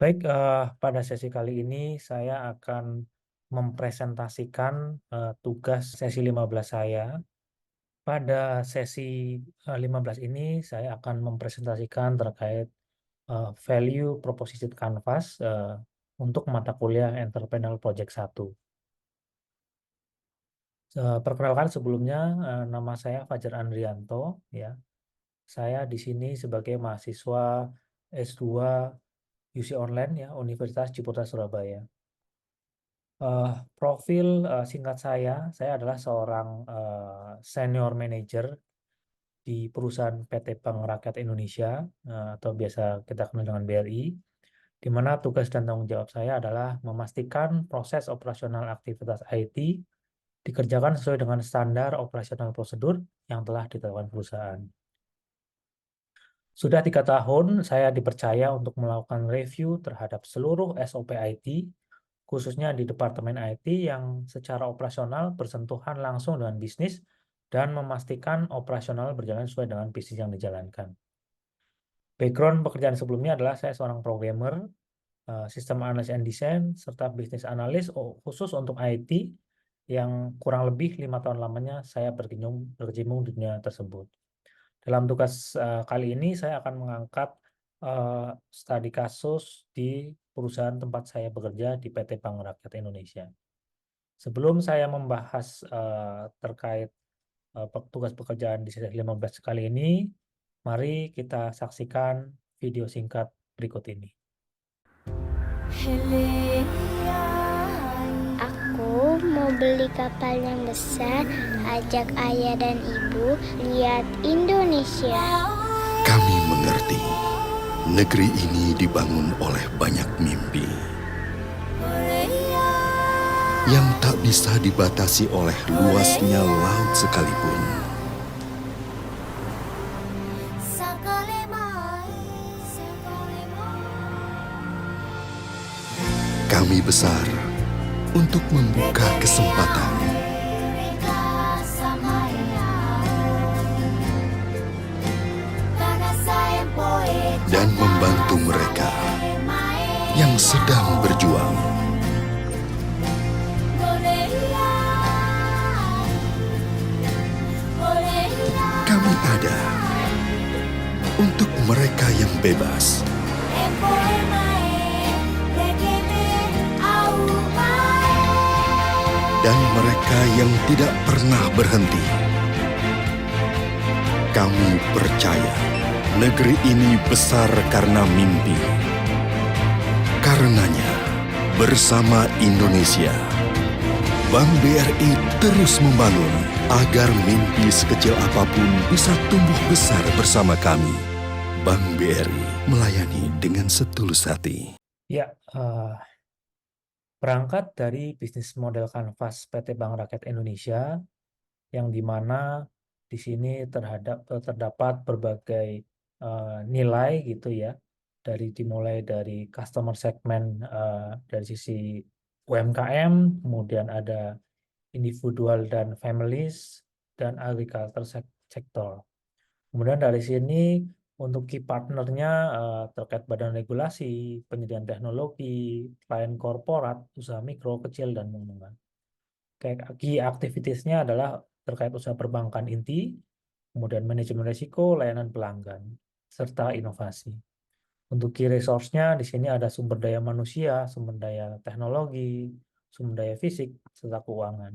Baik, pada sesi kali ini saya akan mempresentasikan tugas sesi 15 saya. Pada sesi 15 ini saya akan mempresentasikan terkait value proposition canvas untuk mata kuliah Entrepreneurial Project 1. Perkenalkan sebelumnya, nama saya Fajar Andrianto, ya. Saya di sini sebagai mahasiswa S2 UC Online, ya, Universitas Ciputra Surabaya. Profil singkat saya adalah seorang senior manager di perusahaan PT Bank Rakyat Indonesia, atau biasa kita kenal dengan BRI, di mana tugas dan tanggung jawab saya adalah memastikan proses operasional aktivitas IT dikerjakan sesuai dengan standar operasional prosedur yang telah ditetapkan perusahaan. Sudah 3 tahun saya dipercaya untuk melakukan review terhadap seluruh SOP IT, khususnya di Departemen IT yang secara operasional bersentuhan langsung dengan bisnis dan memastikan operasional berjalan sesuai dengan bisnis yang dijalankan. Background pekerjaan sebelumnya adalah saya seorang programmer, sistem analis and design, serta bisnis analis khusus untuk IT yang kurang lebih 5 tahun lamanya saya berkecimpung di dunia tersebut. Dalam tugas kali ini saya akan mengangkat studi kasus di perusahaan tempat saya bekerja di PT Bank Rakyat Indonesia. Sebelum saya membahas terkait tugas pekerjaan di sesi 15 kali ini, mari kita saksikan video singkat berikut ini. Aku mau beli kapal yang besar, ajak ayah dan ibu lihat Indonesia. Kami mengerti, negeri ini dibangun oleh banyak mimpi yang tak bisa dibatasi oleh luasnya laut sekalipun. Kami besar untuk membuka kesempatan dan membantu mereka yang sedang berjuang. Kami ada untuk mereka yang bebas dan mereka yang tidak pernah berhenti. Kami percaya negeri ini besar karena mimpi. Karenanya, bersama Indonesia, Bank BRI terus membangun agar mimpi sekecil apapun bisa tumbuh besar bersama kami. Bank BRI melayani dengan setulus hati. Ya, berangkat dari bisnis model kanvas PT Bank Rakyat Indonesia, yang dimana di sini terdapat berbagai nilai gitu ya, dimulai dari customer segment dari sisi UMKM, kemudian ada individual dan families, dan agriculture sector. Kemudian dari sini untuk key partnernya terkait badan regulasi, penyediaan teknologi, klien korporat, usaha mikro, kecil, dan menengah. Key activities-nya adalah terkait usaha perbankan inti, kemudian manajemen risiko, layanan pelanggan, serta inovasi. Untuk key resource-nya di sini ada sumber daya manusia, sumber daya teknologi, sumber daya fisik, serta keuangan.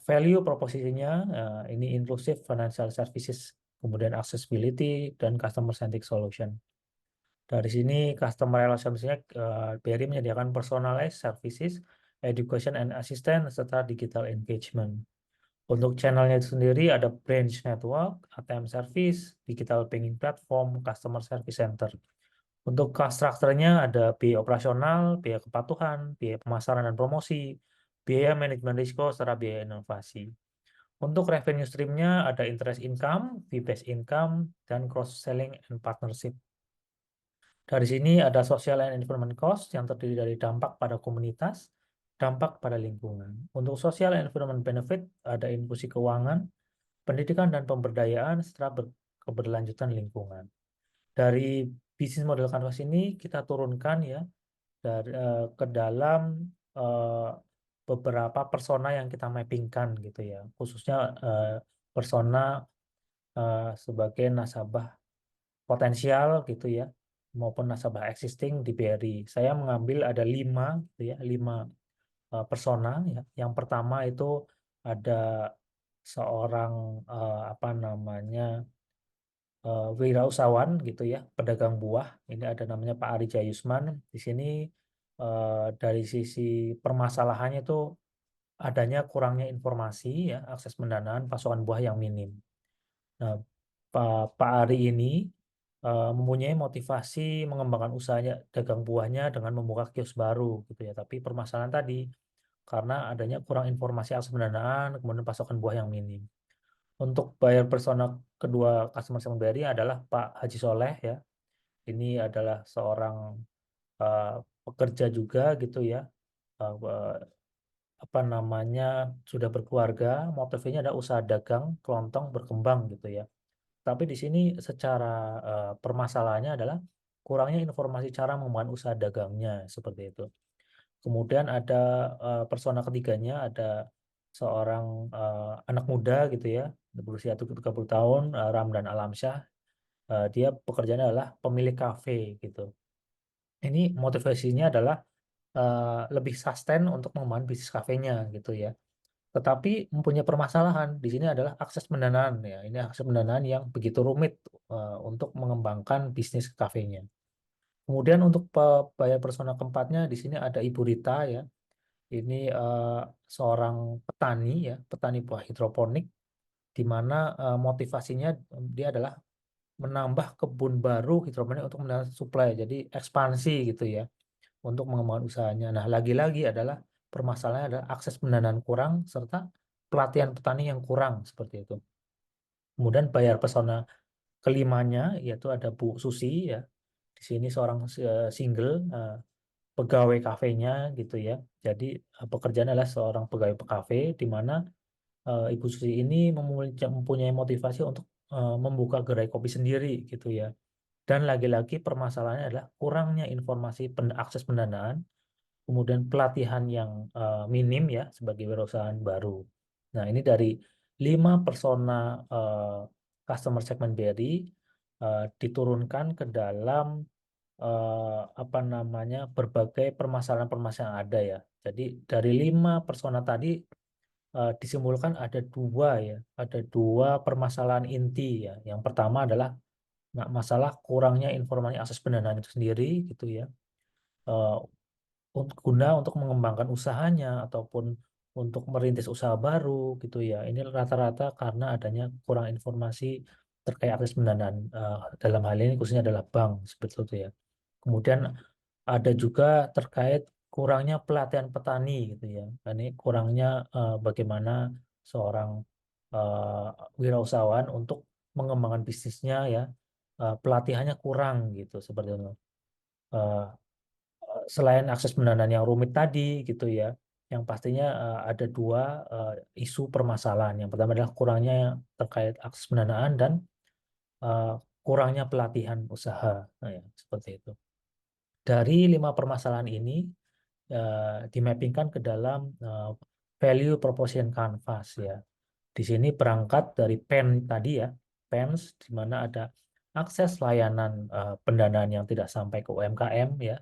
Value proposition-nya ini inclusive financial services, kemudian accessibility, dan customer centric solution. Dari sini customer relationship-nya BRI menyediakan personalized services, education and assistance, serta digital engagement. Untuk channelnya itu sendiri ada branch network, ATM service, digital banking platform, customer service center. Untuk cost structure-nya ada biaya operasional, biaya kepatuhan, biaya pemasaran dan promosi, biaya manajemen risiko, serta biaya inovasi. Untuk revenue stream-nya ada interest income, fee-based income, dan cross-selling and partnership. Dari sini ada social and environment cost yang terdiri dari dampak pada komunitas, dampak pada lingkungan. Untuk social and environment benefit ada inklusi keuangan, pendidikan dan pemberdayaan, serta keberlanjutan lingkungan. Dari bisnis model Canvas ini kita turunkan ya ke dalam eh, beberapa persona yang kita mappingkan gitu ya, khususnya persona sebagai nasabah potensial gitu ya, maupun nasabah existing di BRI. Saya mengambil ada 5 gitu ya, 5 persona ya. Yang pertama itu ada seorang apa namanya wirausahawan gitu ya, pedagang buah. Ini ada namanya Pak Ari Jayusman. Di sini dari sisi permasalahannya itu adanya kurangnya informasi ya, akses pendanaan, pasokan buah yang minim. Nah, Pak Ari ini mempunyai motivasi mengembangkan usahanya dagang buahnya dengan membuka kios baru gitu ya. Tapi permasalahan tadi karena adanya kurang informasi akses pendanaan, kemudian pasokan buah yang minim. Untuk bayar persona kedua customer segment BRI adalah Pak Haji Soleh ya. Ini adalah seorang eh, pekerja juga gitu ya. Eh, apa namanya sudah berkeluarga, motifnya ada usaha dagang kelontong berkembang gitu ya. Tapi di sini secara permasalahannya adalah kurangnya informasi cara mengembangkan usaha dagangnya seperti itu. Kemudian ada persona ketiganya ada seorang anak muda gitu ya, berusia 30 tahun, Ramdan Alamsyah. Dia pekerjaannya adalah pemilik kafe gitu. Ini motivasinya adalah lebih sustain untuk mengembangkan bisnis kafenya gitu ya. Tetapi mempunyai permasalahan di sini adalah akses pendanaan ya. Ini akses pendanaan yang begitu rumit untuk mengembangkan bisnis kafenya. Kemudian untuk bayar persona keempatnya di sini ada Ibu Rita ya. Ini seorang petani ya, petani buah hidroponik di mana motivasinya dia adalah menambah kebun baru hidroponik untuk menambah supply. Jadi ekspansi gitu ya untuk mengembangkan usahanya. Nah, lagi-lagi adalah permasalahannya adalah akses pendanaan kurang serta pelatihan petani yang kurang seperti itu. Kemudian bayar pesona kelimanya yaitu ada Bu Susi ya. Di sini seorang single pegawai kafenya gitu ya. Jadi pekerjaan adalah seorang pegawai kafe di mana Ibu Susi ini mempunyai motivasi untuk membuka gerai kopi sendiri gitu ya. Dan lagi-lagi permasalahannya adalah kurangnya informasi akses pendanaan, kemudian pelatihan yang minim ya sebagai wirausahaan baru. Nah, ini dari 5 persona customer segment BRI diturunkan ke dalam apa namanya berbagai permasalahan-permasalahan yang ada ya. Jadi dari 5 persona tadi disimpulkan ada dua permasalahan inti ya. Yang pertama adalah masalah kurangnya informasi akses pendanaan itu sendiri gitu ya. Eh, guna untuk mengembangkan usahanya ataupun untuk merintis usaha baru gitu ya. Ini rata-rata karena adanya kurang informasi terkait akses pendanaan dalam hal ini khususnya adalah bank seperti itu ya. Kemudian ada juga terkait kurangnya pelatihan petani gitu ya. Ini kurangnya bagaimana seorang wirausahawan untuk mengembangkan bisnisnya ya. Pelatihannya kurang gitu seperti itu. Eh, Selain akses pendanaan yang rumit tadi gitu ya, yang pastinya ada dua isu permasalahan. Yang pertama adalah kurangnya terkait akses pendanaan dan eh, kurangnya pelatihan usaha. Nah, ya, seperti itu. Dari 5 permasalahan ini dimappingkan ke dalam value proposition canvas ya. Di sini berangkat dari PEN tadi ya, PENS di mana ada akses layanan pendanaan yang tidak sampai ke UMKM ya.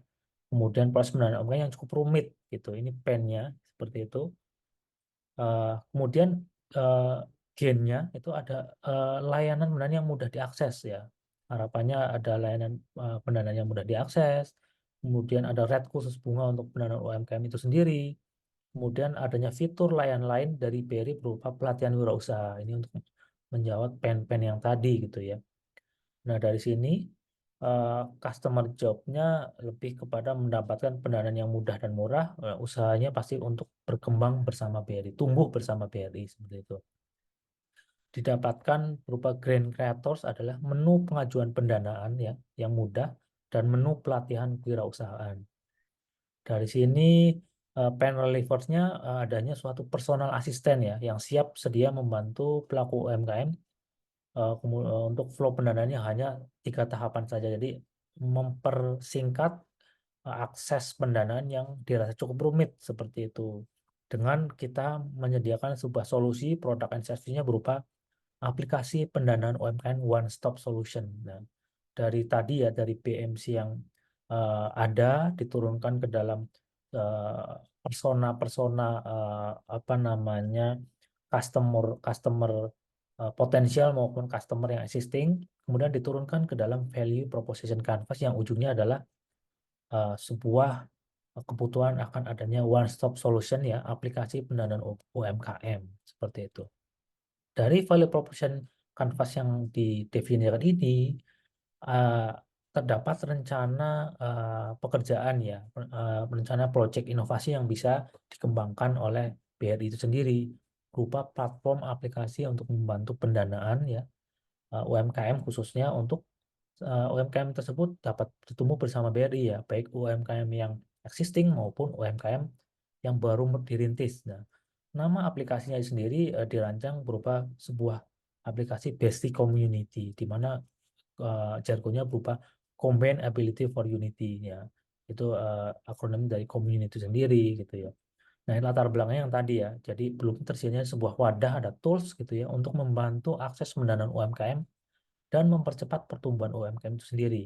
Kemudian proses pendanaan UMKM yang cukup rumit gitu. Ini PEN-nya seperti itu. Kemudian eh, gennya itu ada layanan pendanaan yang mudah diakses ya. Harapannya ada layanan pendanaan yang mudah diakses. Kemudian ada rate khusus bunga untuk pendanaan UMKM itu sendiri. Kemudian adanya fitur layanan lain dari BRI berupa pelatihan wirausaha. Ini untuk menjawab pen-pen yang tadi gitu ya. Nah, dari sini customer job-nya lebih kepada mendapatkan pendanaan yang mudah dan murah, usahanya pasti untuk berkembang bersama BRI, tumbuh bersama BRI seperti itu. Didapatkan berupa Grant Creators adalah menu pengajuan pendanaan ya yang mudah dan menu pelatihan kewirausahaan. Dari sini panel rewards-nya adanya suatu personal asisten ya yang siap sedia membantu pelaku UMKM untuk flow pendanaannya hanya 3 tahapan saja. Jadi mempersingkat akses pendanaan yang dirasa cukup rumit seperti itu. Dengan kita menyediakan sebuah solusi produk and service-nya berupa aplikasi pendanaan UMKM One Stop Solution. Nah, dari tadi ya, dari BMC yang ada diturunkan ke dalam persona-persona apa namanya customer potensial maupun customer yang existing, kemudian diturunkan ke dalam value proposition canvas yang ujungnya adalah sebuah kebutuhan akan adanya one stop solution ya, aplikasi pendanaan UMKM seperti itu. Dari value proposition canvas yang didefinisikan ini terdapat rencana pekerjaan ya, rencana proyek inovasi yang bisa dikembangkan oleh BRI itu sendiri berupa platform aplikasi untuk membantu pendanaan ya UMKM khususnya untuk UMKM tersebut dapat bertumbuh bersama BRI ya, baik UMKM yang existing maupun UMKM yang baru dirintis. Nah, nama aplikasinya sendiri dirancang berupa sebuah aplikasi Besti Community, di mana jargonnya berupa Combined Ability for Unity ya. Itu akronim dari community sendiri gitu ya. Nah, ini latar belakangnya yang tadi ya. Jadi belum tersedianya sebuah wadah, ada tools gitu ya untuk membantu akses pendanaan UMKM dan mempercepat pertumbuhan UMKM itu sendiri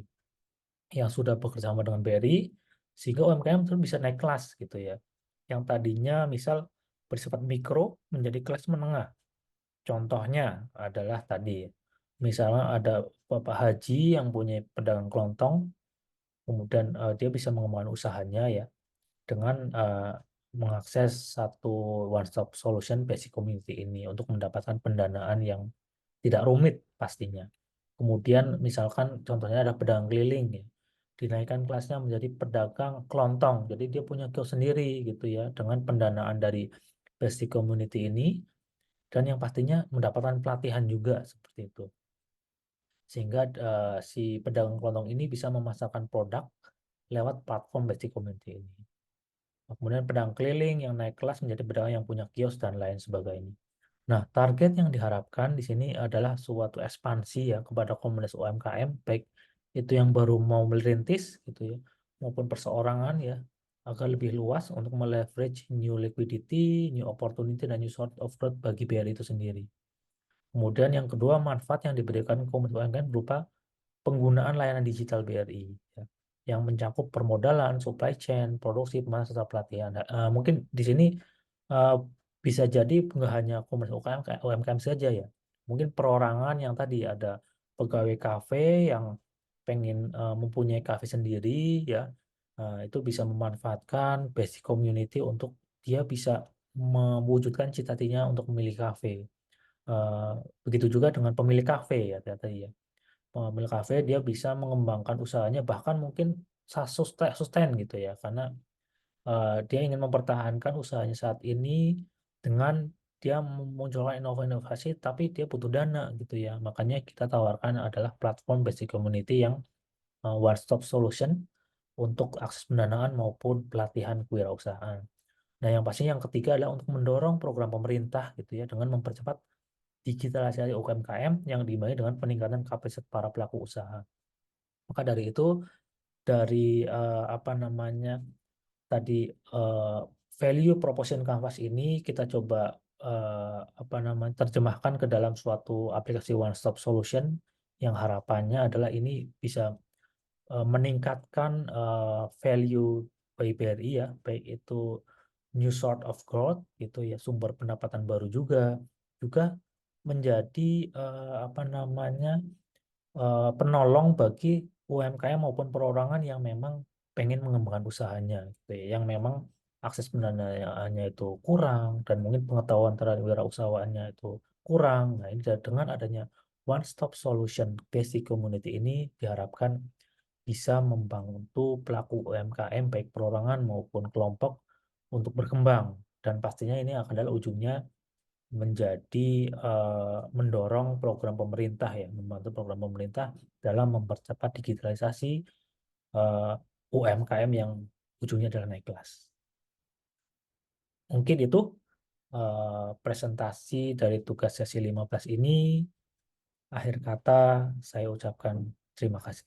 yang sudah bekerja sama dengan BRI sehingga UMKM itu bisa naik kelas gitu ya. Yang tadinya misal bersifat mikro menjadi kelas menengah. Contohnya adalah tadi misalnya ada Bapak Haji yang punya pedagang kelontong, kemudian dia bisa mengembangkan usahanya ya dengan mengakses satu one stop solution basic community ini untuk mendapatkan pendanaan yang tidak rumit pastinya. Kemudian misalkan contohnya ada pedagang keliling ya, dinaikkan kelasnya menjadi pedagang kelontong. Jadi dia punya kios sendiri gitu ya dengan pendanaan dari basic community ini dan yang pastinya mendapatkan pelatihan juga seperti itu. Sehingga si pedagang kelontong ini bisa memasarkan produk lewat platform basic community ini. Kemudian pedagang keliling yang naik kelas menjadi pedagang yang punya kios dan lain sebagainya. Nah, target yang diharapkan di sini adalah suatu ekspansi ya kepada komunitas UMKM, baik itu yang baru mau merintis gitu ya, maupun perseorangan ya, agar lebih luas untuk meleverage new liquidity, new opportunity, dan new source of growth bagi BRI itu sendiri. Kemudian yang kedua, manfaat yang diberikan komunitas UMKM berupa penggunaan layanan digital BRI ya, yang mencakup permodalan, supply chain, produksi, pemasaran, serta pelatihan. Mungkin di sini uh, bisa jadi nggak hanya komunitas UMKM saja ya. Mungkin perorangan yang tadi ada pegawai kafe yang pengen mempunyai kafe sendiri ya, itu bisa memanfaatkan basic community untuk dia bisa mewujudkan cita-citanya untuk memilih kafe. Uh, Begitu juga dengan pemilik kafe ya tadi ya, pemilik kafe dia bisa mengembangkan usahanya bahkan mungkin sustain gitu ya karena dia ingin mempertahankan usahanya saat ini dengan dia memunculkan inovasi tapi dia butuh dana gitu ya, makanya kita tawarkan adalah platform basic community yang one stop solution untuk akses pendanaan maupun pelatihan kewirausahaan. Nah, yang pasti yang ketiga adalah untuk mendorong program pemerintah gitu ya dengan mempercepat digitalisasi UMKM yang diimbangi dengan peningkatan kapasitas para pelaku usaha. Maka dari itu, dari apa namanya tadi eh, value proposition canvas ini kita coba apa namanya terjemahkan ke dalam suatu aplikasi one stop solution yang harapannya adalah ini bisa meningkatkan value by BRI ya, baik itu new sort of growth gitu ya, sumber pendapatan baru juga menjadi apa namanya penolong bagi UMKM maupun perorangan yang memang pengen mengembangkan usahanya gitu ya, yang memang akses pendanaannya itu kurang dan mungkin pengetahuan terhadap wirausahawannya itu kurang. Nah, ini dengan adanya one stop solution basic community ini diharapkan bisa membantu pelaku UMKM baik perorangan maupun kelompok untuk berkembang dan pastinya ini adalah ujungnya menjadi mendorong program pemerintah ya, membantu program pemerintah dalam mempercepat digitalisasi UMKM yang ujungnya adalah naik kelas. Mungkin itu presentasi dari tugas sesi 15 ini. Akhir kata saya ucapkan terima kasih.